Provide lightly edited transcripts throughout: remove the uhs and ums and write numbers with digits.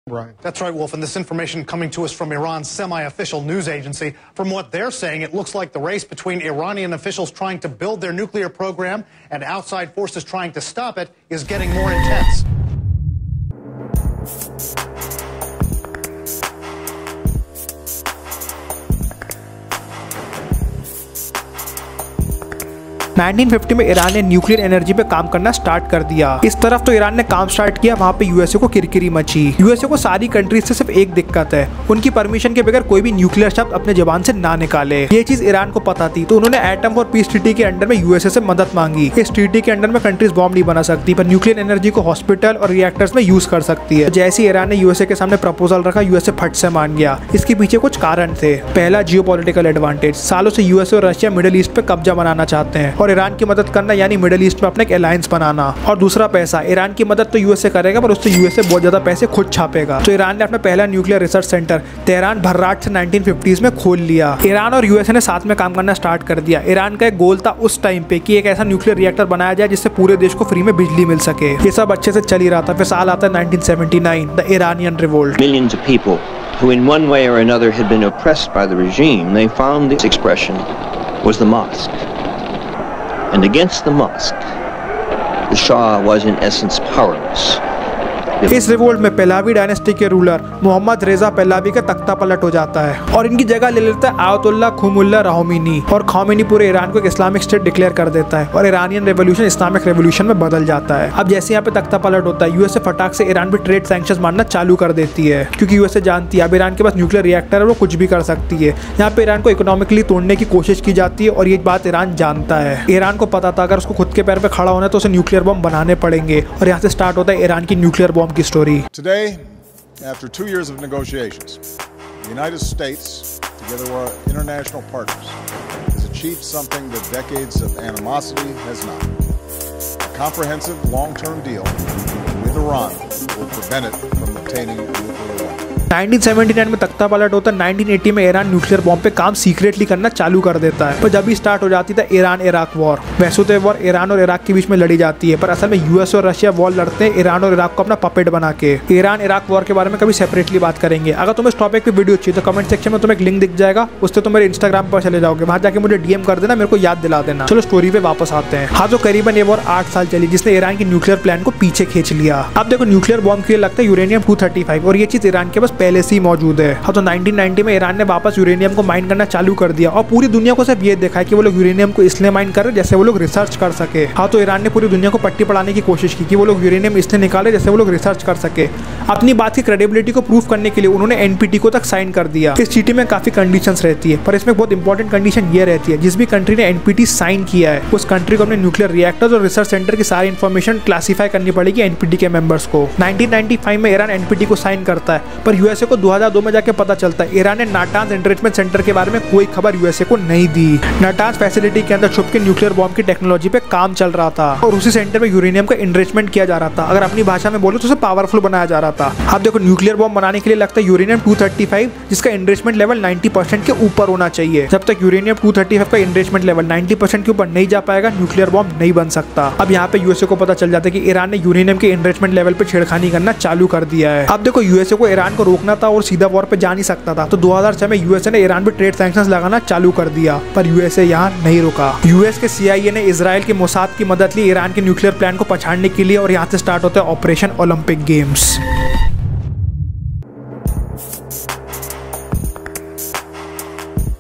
Right. That's right, Wolf. And this information coming to us from Iran's semi-official news agency. From what they're saying, it looks like the race between Iranian officials trying to build their nuclear program and outside forces trying to stop it is getting more intense. Nineteen 1950 में Iran ने nuclear energy पे काम करना start कर दिया। इस तरफ तो ईरान ने काम स्टार्ट किया, वहाँ पे यूएसए को किरकिरी मची। यूएसए को सारी कंट्रीज से सिर्फ एक दिक्कत है, उनकी परमिशन के बगैर कोई भी न्यूक्लियर शब्द अपने जबान से ना निकाले। ये चीज ईरान को पता थी, तो उन्होंने एटम और पीस ट्रीटी के अंडर में यूएसए से मदद मांगी। इस ट्रीटी के अंडर में कंट्रीज बॉम्ब नहीं बना सकती, पर न्यूक्लियर एनर्जी को हॉस्पिटल और रिएक्टर्स में यूज कर सकती है। जैसे ईरान ने यूएसए के सामने प्रपोजल रखा, यूएसए फट से मान गया। इसके पीछे कुछ कारण थे। पहला, जियोपॉलिटिकल एडवांटेज। सालों से यूएसए और रशिया मिडिल ईस्ट पे कब्जा बनाना चाहते हैं और ईरान की मदद यानी मिडिल ईस्ट में अपने एक अलायंस बनाना। और दूसरा, पैसा। ईरान की मदद तो यूएसए करेगा, पर उससे यूएसए बहुत ज्यादा पैसे खुद छापेगा। तो ईरान ने अपना पहला न्यूक्लियर रिसर्च सेंटर तेहरान भर्राट से 1950s में खोल लिया। ईरान और यूएसए ने साथ में काम करना स्टार्ट कर दिया। ईरान का एक गोल था उस टाइम पे कि एक ऐसा न्यूक्लियर रिएक्टर बनाया जाए जिससे पूरे देश को फ्री में बिजली मिल सके। ये सब अच्छे से चल ही रहा था। फिर साल आता है 1979, the Iranian revolt. Millions of people who in one way or another had been oppressed by the regime, they found this expression was the mosque. And against the mosque, the Shah was in essence powerless. इस revolt में Pahlavi dynasty के ruler Mohammad रेजा Pahlavi का तख्ता पलट हो जाता है और इनकी जगह ले लेता है आयतुल्लाह खुमुल्लाह रोहमीनी। और खोमेनी पूरे ईरान को एक इस्लामिक स्टेट डिक्लेयर कर देता है और ईरानियन रेवोल्यूशन इस्लामिक रेवोल्यूशन में बदल जाता है। अब जैसे यहाँ पे तख्ता पलट होता है, यूएसए फटाक से ईरान पे ट्रेड सैंक्शंस मारना चालू कर देती है, क्योंकि यूएसए जानती है अब ईरान के पास न्यूक्लियर रिएक्टर है, वो कुछ भी कर सकती है। यहाँ पे ईरान को इकोनॉमिकली तोड़ने की कोशिश की जाती है और ये बात ईरान जानता है। ईरान को पता था अगर उसको खुद के पैर पे खड़ा होना है तो उसे न्यूक्लियर बम बनाने पड़ेंगे और यहाँ से स्टार्ट होता है ईरान की न्यूक्लियर बम की story. Today, after 2 years of negotiations, the United States, together with our international partners, has achieved something that decades of animosity has not. A comprehensive long-term deal with Iran will prevent it from obtaining nuclear weapons. 1979 में तख्ता पलट होता है। 1980 में Iran nuclear bomb पे काम secretly करना चालू कर देता है, पर जब भी स्टार्ट हो जाती था ईरान इराक वॉर। वैसे तो वॉर ईरान और इराक के बीच में लड़ी जाती है, पर असल में यूएस और रशिया वॉर लड़ते हैं ईरान और इराक को अपना पपेट बना के। ईरान इराक वॉर के बारे में कभी सेपरेटली बात करेंगे। अगर तुम्हें इस टॉपिक पे वीडियो चाहिए तो कमेंट सेक्शन में तुम्हें एक लिंक दिख जाएगा, उससे तुम मेरे इंस्टाग्राम पर चले जाओगे, वहां जाके मुझे डीएम कर देना, मेरे को याद दिला देना। चलो स्टोरी पे वापस आते हैं। हाँ, तो करीबन ये वॉर 8 साल चली, जिसने ईरान की न्यूक्लियर प्लान को पीछे खींच लिया। अब देखो, न्यूक्लियर बॉम्ब के लिए लगता है यूरेनियम 235 और ये चीज ईरान के पास पहले से ही मौजूद है। हाँ, तो 1990 में ईरान ने वापस यूरेनियम को माइन करना चालू कर दिया और पूरी दुनिया को सिर्फ ये देखा है कि वो लोग यूरेनियम को इसलिए माइन कर रहे जैसे वो लोग रिसर्च कर सके। हाँ, तो ईरान ने पूरी दुनिया को पट्टी पढ़ाने की कोशिश की कि वो लोग यूरेनियम इसलिए निकाले जैसे वो लोग रिसर्च कर सके। अपनी बात की क्रेडिबिलिटी को प्रूव करने के लिए उन्होंने एनपीटी को तक साइन कर दिया। इस चीटी में काफी कंडीशंस रहती है, पर इसमें बहुत इंपॉर्टेंट कंडीशन ये रहती है, जिस भी कंट्री ने एनपीटी साइन किया है उस कंट्री को अपने न्यूक्लियर रिएक्टर्स और रिसर्च सेंटर की सारी इन्फॉर्मेशन क्लासीफाई करनी पड़ेगी एनपीटी के मेंबर्स को। 1995 में ईरान एनपीटी को साइन करता है, पर यूएसए को 2002 में जाके पता चलता है ईरान ने नाटांज एनरिचमेंट सेंटर के बारे में कोई खबर यूएसए को नहीं दी। नाटांज फैसिलिटी के अंदर छुप के न्यूक्लियर बॉम्ब की टेक्नोलॉजी पे काम चल रहा था और उसी सेंटर में यूरेनियम का एनरिचमेंट किया जा रहा था। अगर अपनी भाषा में बोलो तो उसे पावरफुल बनाया जा रहा था। अब देखो, न्यूक्लियर बॉम्ब बनाने के लिए लगता है यूरेनियम 235, जिसका एनरिचमेंट लेवल 90% के ऊपर होना चाहिए। जब तक यूरेनियम 235 का एनरिचमेंट लेवल 90% के ऊपर नहीं जा पाएगा, न्यूक्लियर बॉम्ब नहीं बन सकता। अब यहाँ पे यूएसए को पता चल जाता है कि ईरान ने यूरेनियम के एनरिचमेंट लेवल पे छेड़खानी करना चालू कर दिया है। अब देखो, यूएसए को ईरान को रोकना था और सीधा वॉर पे जा नहीं सकता था, तो 2006 में यूएसए ने ईरान पे ट्रेड सैंक्शंस लगाना चालू कर दिया, पर यूएसए यहाँ नहीं रुका। यूएस के सीआईए ने इजराइल के मोसाद की मदद ली ईरान के न्यूक्लियर प्लान को पछाड़ने के लिए और यहाँ से स्टार्ट होता है ऑपरेशन ओलंपिक गेम्स।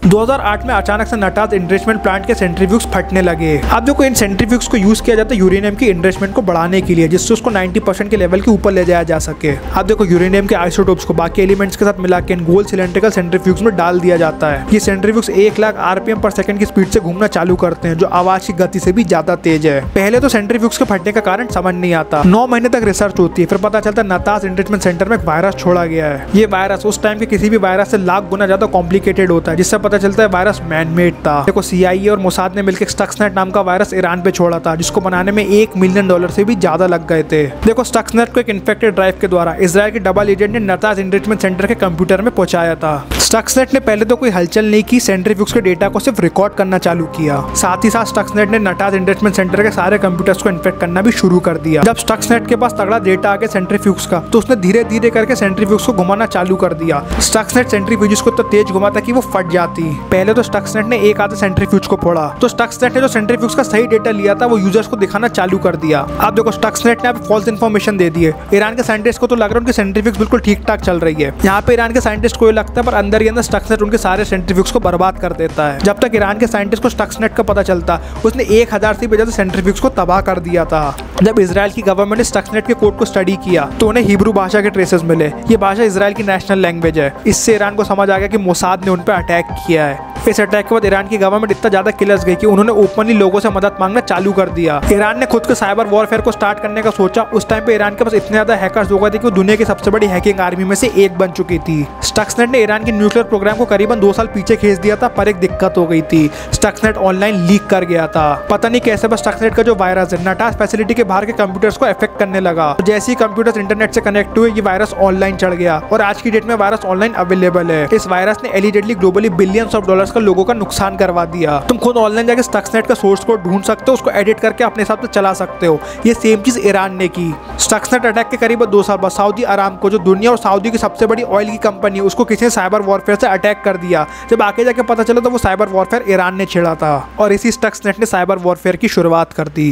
2008 में अचानक से नाटांज एनरिचमेंट प्लांट के सेंट्रीफ्यूज फटने लगे। अब देखो, इन सेंट्रीफ्यूज को यूज किया जाता है यूरेनियम की एनरिचमेंट को बढ़ाने के लिए, जिससे उसको 90% के लेवल के ऊपर ले जाया जा सके। अब देखो, यूरेनियम के आइसोटोप्स को बाकी एलिमेंट्स के साथ मिला के इन गोल सिलेंड्रिकल सेंट्रीफ्यूज में डाल दिया जाता है। ये सेंट्रीफ्यूज 1 लाख आरपीएम पर सेकंड की स्पीड से घूमना चालू करते हैं, जो आवाज की गति से भी ज्यादा तेज है। पहले तो सेंट्रीफ्यूज के फटने का कारण समझ नहीं आता। 9 महीने तक रिसर्च होती है, फिर पता चलता है नाटांज एनरिचमेंट सेंटर में एक वायरस छोड़ा गया है। ये वायरस उस टाइम के किसी भी वायरस से लाख गुना ज्यादा कॉम्प्लिकेटेड होता है, जिससे पता चलता है वायरस मैनमेड था। देखो CIA और मोसाद ने मिलकर स्टक्सनेट नाम का वायरस ईरान पे छोड़ा था, जिसको बनाने में $1 मिलियन से भी ज्यादा लग गए थे। देखो स्टक्सनेट को एक इन्फेक्टेड ड्राइव के द्वारा इजराइल के डबल एजेंट ने नताज एनरिचमेंट सेंटर के कंप्यूटर में पहुंचाया था। स्टक्सनेट ने पहले तो कोई हलचल नहीं की, सेंट्रीफ्यूज के डेटा को सिर्फ रिकॉर्ड करना चालू किया। साथ ही साथ स्टक्सनेट ने नताज एनरिचमेंट सेंटर के सारे कंप्यूटर्स को इन्फेक्ट करना भी शुरू कर दिया। जब स्टक्सनेट के पास तगड़ा डेटा आ गया सेंट्रीफ्यूज का, तो उसने धीरे धीरे करके सेंट्रीफ्यूज को घुमाना चालू कर दिया। स्टक्सनेट सेंट्रीफ्यूज को तो तेज घुमाता कि वो फट जाती। पहले तो स्टक्सनेट ने एक आधे सेंट्रीफ्यूज को फोड़ा, तो स्टक्सनेट ने जो सेंट्रीफ्यूज का सही डेटा लिया था वो यूजर्स को दिखाना चालू कर दिया। अब देखो स्टक्सनेट ने अब फॉल्स इन्फॉर्मेशन दे दी है। ईरान के साइंटिस्ट को तो लग रहा है उनकी सेंट्रीफ्यूज बिल्कुल ठीक ठाक चल रही है। यहाँ पे ईरान के साइंटिस्ट को ये लगता है, पर अंदर ही अंदर स्टक्सनेट उनके सारे सेंट्रीफ्यूज को बर्बाद कर देता है। जब तक ईरान के साइंटिस्ट को स्टक्सनेट का पता चलता, उसने 1000 से भी ज्यादा सेंट्रीफ्यूज को तबाह कर दिया था। जब इजराइल की गवर्नमेंट ने स्टक्सनेट के कोड को स्टडी किया, तो उन्हें हिब्रू भाषा के ट्रेसेस मिले। ये भाषा इजराइल की नेशनल लैंग्वेज है। इससे ईरान को समझ आ गया कि मोसाद ने उन पर अटैक किया है। इस अटैक के बाद ईरान की गवर्नमेंट इतना ज्यादा किलस गई कि उन्होंने ओपनली लोगों से मदद मांगना चालू कर दिया। ईरान ने खुद के साइबर वॉरफेयर को स्टार्ट करने का सोचा। उस टाइम पे ईरान के पास इतने ज्यादा हैकर्स हो गए थे कि वो दुनिया की सबसे बड़ी हैकिंग आर्मी में से एक बन चुकी थी। स्टक्सनेट ने ईरान के न्यूक्लियर प्रोग्राम को करीबन 2 साल पीछे खींच दिया था, पर एक दिक्कत हो गई थी। स्टक्सनेट ऑनलाइन लीक कर गया था। पता नहीं कैसे, बस स्टक्सनेट का जो वायरस है नटास फैसिलिटी के बाहर के कंप्यूटर्स को अफेक्ट करने लगा। जैसे ही कंप्यूटर्स इंटरनेट से कनेक्ट हुए, ये वायरस ऑनलाइन चढ़ गया और आज की डेट में वायरस ऑनलाइन अवेलेबल है। इस वायरस ने allegedly globally billions of dollars का लोगों का नुकसान करवा दिया। तुम खुद ऑनलाइन जाके स्टक्सनेट का सोर्स कोड ढूंढ सकते हो, उसको एडिट करके अपने हिसाब से चला सकते हो। ये सेम चीज ईरान ने की। स्टक्सनेट अटैक के करीब 2 साल बाद सऊदी अरामको, जो दुनिया और सऊदी की सबसे बड़ी ऑयल की कंपनी है, उसको किसी ने साइबर वॉरफेयर से अटैक कर दिया। जब आगे जाके पता चला तो वो साइबर वॉरफेयर ईरान ने छेड़ा था और इसी स्टक्सनेट ने साइबर वॉरफेयर की शुरुआत कर दी।